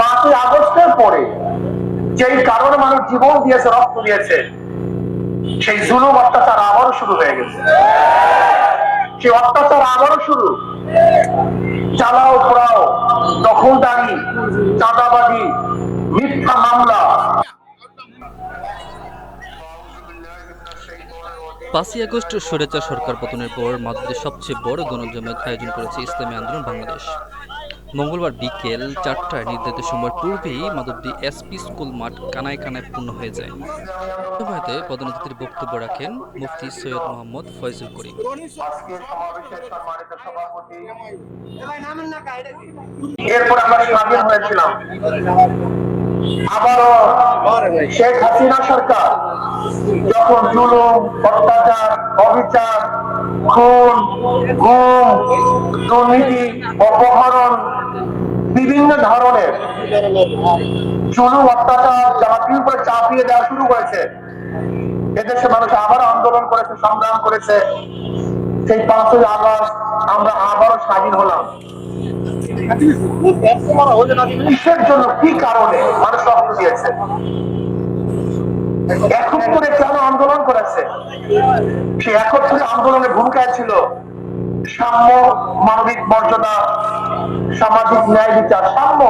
5ই আগস্টের পরে যেই কারণে মানুষ জীবন দিয়েছে, রক্ত দিয়েছে, সেই জুলুম অত্যাচার আবারও শুরু হয়ে গেছে। সেই অত্যাচার আবারও শুরু। জ্বালাও পোড়াও, দখলদারি, চাঁদাবাজি, মিথ্যা মামলা। 5ই আগস্ট স্বৈরাচার সরকার পতনের পর মাদুদের সবচেয়ে বড় গণজমায়েত আয়োজন করেছে ইসলামী আন্দোলন বাংলাদেশ। মঙ্গলবার বিকেল 4টায় নির্ধারিত সময়ের পূর্বেই মাদুদি এসপি স্কুল মাঠ কানায় কানায় পূর্ণ হয়ে যায়। জমায়েতে প্রধান অতিথির বক্তব্য রাখেন মুফতি সৈয়দ মোহাম্মদ ফয়জুল করিম। এরপর আমরা স্বাধীন হয়েছিলাম। আবারও শেখ হাসিনা সরকার যখন জুলুম, অত্যাচার, অবিচার, খুন, গুম, দুর্নীতি, অপহরণ, বিভিন্ন ধরনের জুলুম অত্যাচার জাতির উপরে চাপিয়ে দেওয়া শুরু করেছে, এদেশে মানুষ আবারও আন্দোলন করেছে, সংগ্রাম করেছে। সেই 5ই আগস্ট আমরা আবারও স্বাধীন হলাম। কিসের জন্য, কি কারণে মানুষ রক্ত দিয়েছে, একত্তরে কেন আন্দোলন করেছে? সে একত্তরে আন্দোলনের ভূমিকায় ছিল সাম্য, মানবিক মর্যাদা, সামাজিক ন্যায় বিচার, সাম্য,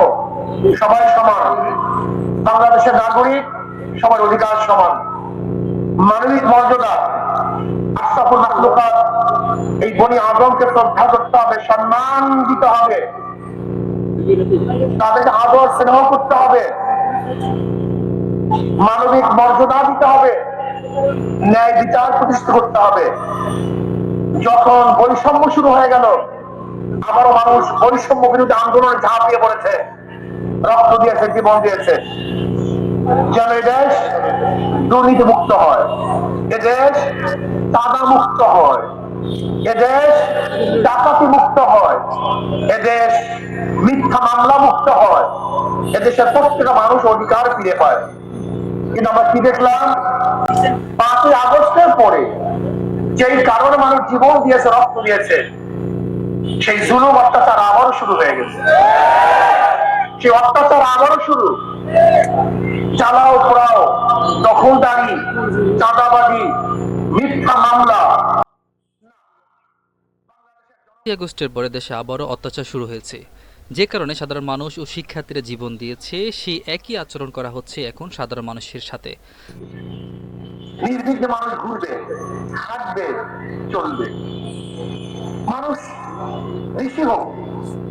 সবাই সমান, বাংলাদেশের নাগরিক সবার অধিকার সমান, মানবিক মর্যাদা, আশরাফুল মাখলুকাত এই বনি আদমকে শ্রদ্ধা করতে হবে, সম্মান দিতে হবে, তাদেরকে আদর স্নেহ করতে হবে, মানবিক মর্যাদা দিতে হবে, ন্যায় বিচার প্রতিষ্ঠা করতে হবে। যখন বৈষম্য শুরু হয়ে গেল, আবারও মানুষ বৈষম্য বিরোধী আন্দোলনে ঝাঁপিয়ে পড়েছে, রক্ত দিয়েছে, জীবন দিয়েছে, যেন এদেশ দুর্নীতি মুক্ত হয়, এদেশ চাঁদা মুক্ত হয়, এদেশ ডাকাতি মুক্ত হয়, এদেশ মিথ্যা মামলা মুক্ত হয়, এদেশের প্রত্যেকটা মানুষ অধিকার ফিরে পায়। কিন্তু আমরা কি দেখলাম? 5ই আগস্টের পরে যেই কারণে মানুষ জীবন দিয়েছে, রক্ত দিয়েছে, সেই জুলুম অত্যাচার আবারও শুরু হয়ে গেছে। সেই অত্যাচার আবারও শুরু। জ্বালাও পোড়াও, দখলদারি, চাঁদাবাজি, মিথ্যা মামলা। 5ই আগস্টের পরে দেশে আবারও অত্যাচার শুরু হয়েছে, যে কারণে সাধারণ মানুষ ও শিক্ষার্থীরা জীবন দিয়েছে। সেই একই আচরণ করা হচ্ছে এখন সাধারণ মানুষের সাথে। নির্বিঘ্নে মানুষ ঘুরবে, হাঁটবে, চলবে। মানুষ ঋষি হোক,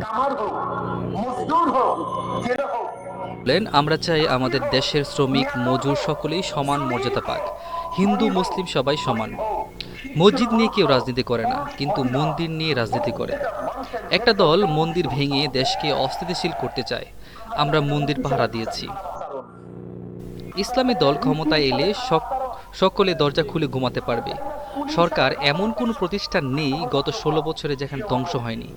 কামার হোক, মজদুর হোক, জেলে হোক, বলেন, আমরা চাই আমাদের দেশের শ্রমিক মজুর সকলেই সমান মর্যাদা পাক। হিন্দু মুসলিম সবাই সমান। মসজিদ নিয়ে কেউ রাজনীতি করে না, কিন্তু মন্দির নিয়ে রাজনীতি করে। একটা দল মন্দির ভেঙে দেশকে অস্থিতিশীল করতে চায়। আমরা মন্দির পাহারা দিয়েছি। ইসলামী দল ক্ষমতায় এলে সকলে দরজা খুলে ঘুমাতে পারবে। সরকার এমন কোনো প্রতিষ্ঠান নেই গত 16 বছরে যেখানে ধ্বংস হয়নি।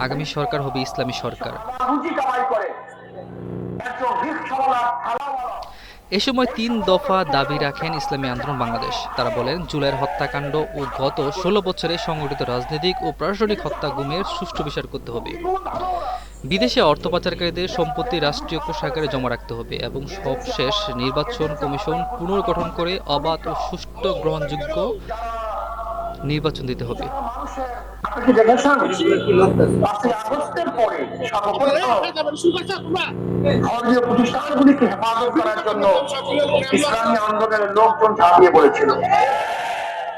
আগামী সরকার হবে ইসলামী সরকার। এ সময় 3 দফা দাবি রাখেন ইসলামী আন্দোলন বাংলাদেশ। তারা বলেন, জুলাইয়ের হত্যাকাণ্ড ও গত 16 বছরে সংগঠিত রাজনৈতিক ও প্রশাসনিক হত্যা গুমের সুষ্ঠু বিচার করতে হবে। বিদেশে অর্থ পাচারকারীদের সম্পত্তি রাষ্ট্রীয় কোষাগারে জমা রাখতে হবে এবং সবশেষ নির্বাচন কমিশন পুনর্গঠন করে অবাধ ও সুষ্ঠু গ্রহণযোগ্য নির্বাচন দিতে হবে। ধর্মীয় প্রতিষ্ঠানগুলিকে হেফাজত করার জন্য ইসলামী আন্দোলনের লোকজন ঝাঁপিয়ে পড়েছিল।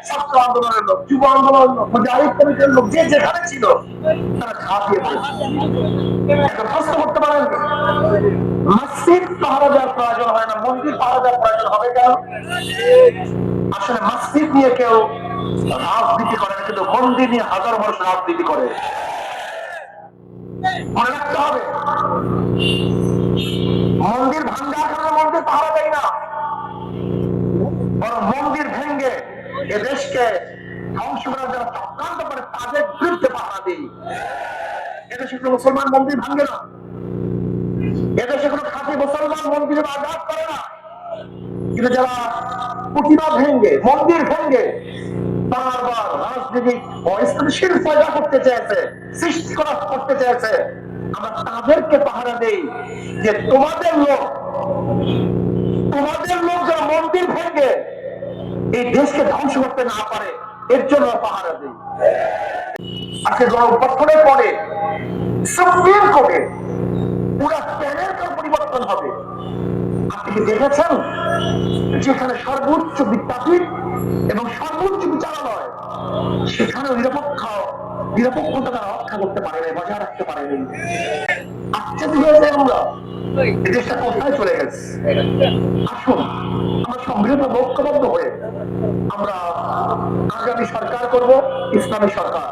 ছাত্র আন্দোলনের লোক, যুব আন্দোলনের লোক, মুজাহিদ কমিটির লোক, যে যেখানে ছিল তারা ঝাঁপিয়ে পড়েছিল। প্রশ্ন করতে পারেন, মসজিদ পাহারা দেওয়ার প্রয়োজন হয় না, মন্দির পাহারা দেওয়ার প্রয়োজন হবে কেন? আসলে মসজিদ নিয়ে কেউ রাজনীতি করে না, কিন্তু মন্দির নিয়ে হাজার মানুষ রাজনীতি করে। মনে রাখতে হবে, মন্দির ভাঙ্গার জন্য মন্দির পাহারা দেয় না, বরং মন্দির ভেঙ্গে এদেশকে ধ্বংস করার যারা চক্রান্ত করে তাদের বিরুদ্ধে পাহারা দিই। এদেশে কোনো মুসলমান মন্দির ভাঙ্গে না, এদেশে কোনো খাঁটি মুসলমান মন্দিরে আঘাত করে না, কিন্তু যারা প্রতিমা ভেঙ্গে, মন্দির ভেঙ্গে বারবার রাজনীতিক ও স্থিতিশীল পয়দা করতে চেয়েছে, সৃষ্টি করতে চেয়েছে, আমরা তাদেরকে পাহারা দেই যে তোমাদের লোক যারা মন্দির ভেঙে এই দেশকে ধ্বংস করতে না পারে এর জন্য পাহারা দেই। আজকে গণঅভ্যুত্থানের পরে সুপ্রিম কোর্টে পুরো প্যানেল পরিবর্তন হবে। আপনি কি দেখেছেন যেখানে সর্বোচ্চ বিদ্যাপীঠ এবং সর্বোচ্চ বিচারালয় সেখানে নিরপেক্ষতা রক্ষা করতে পারেনি, বজায় রাখতে পারেনি। আশ্চর্য হয়েছে আমরা, এই দেশটা কোথায় চলে গেছে। আসুন আমরা সম্মিলিত ঐক্যবদ্ধ হয়ে আমরা আগামী সরকার করব, ইসলামী সরকার।